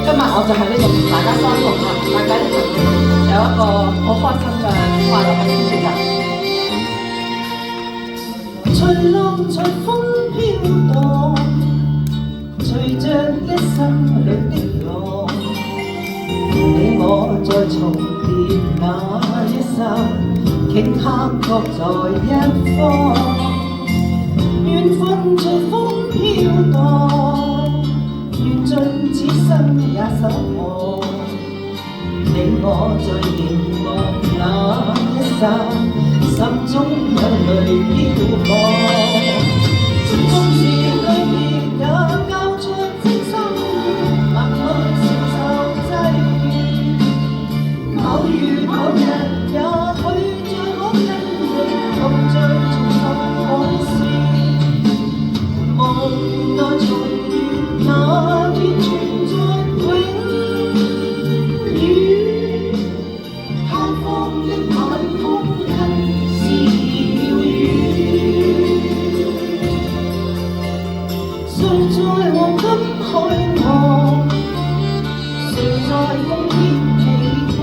今日我就喺呢度同大家相逢啦，大家一齊有一個好開心嘅快樂嘅星期日。隨浪隨風飄蕩，隨着一生裏的浪，你我在重疊那一剎，頃刻各在一方。緣分隨風飄蕩，緣盡此生也守望。你我在凝望那一剎，心中有淚飄降。縱是告別也交出真心，默默承受際遇。某月某日也許再可跟你共聚重拾往事。夢內重遇那天存在永遠，他方的晚風近是遙遠。誰在黃金海岸，誰在風天起航？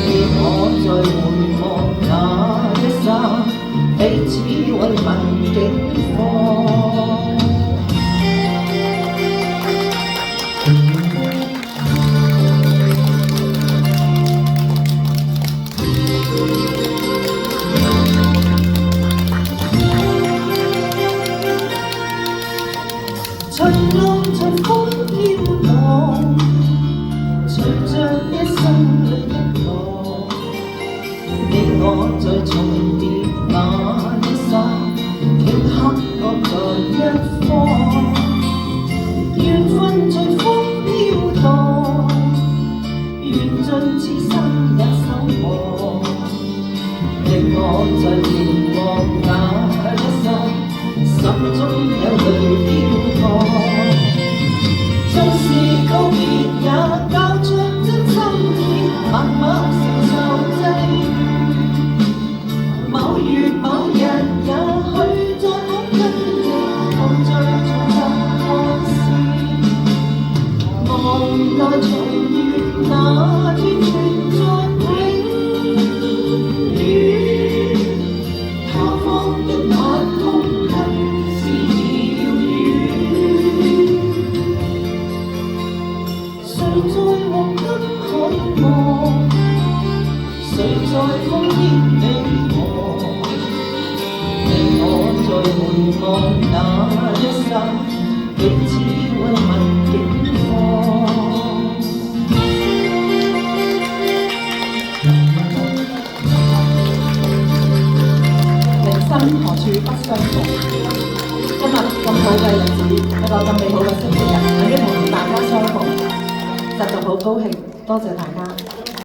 你我在回望那一剎，彼此慰問境況。隨浪隨風飄蕩，隨着一生裏的浪，你我在重疊那一剎，頃刻各在一方。緣分隨風飄蕩，緣盡此生也守望。你我在凝望那一剎，心中有淚飄降。縱是告別也交出真心意，默默承受際遇。某月某日也許再可跟你共聚重拾往事。夢內重遇那天存在永遠，他方的晚風近是遙遠。誰在黃金海岸，誰在風天起航？你我在回望那一剎，彼此慰問境況。人生何處不相逢？今日咁好嘅日子，一個咁美好嘅星期日，喺呢度同大家相逢，實在好高興，多謝大家。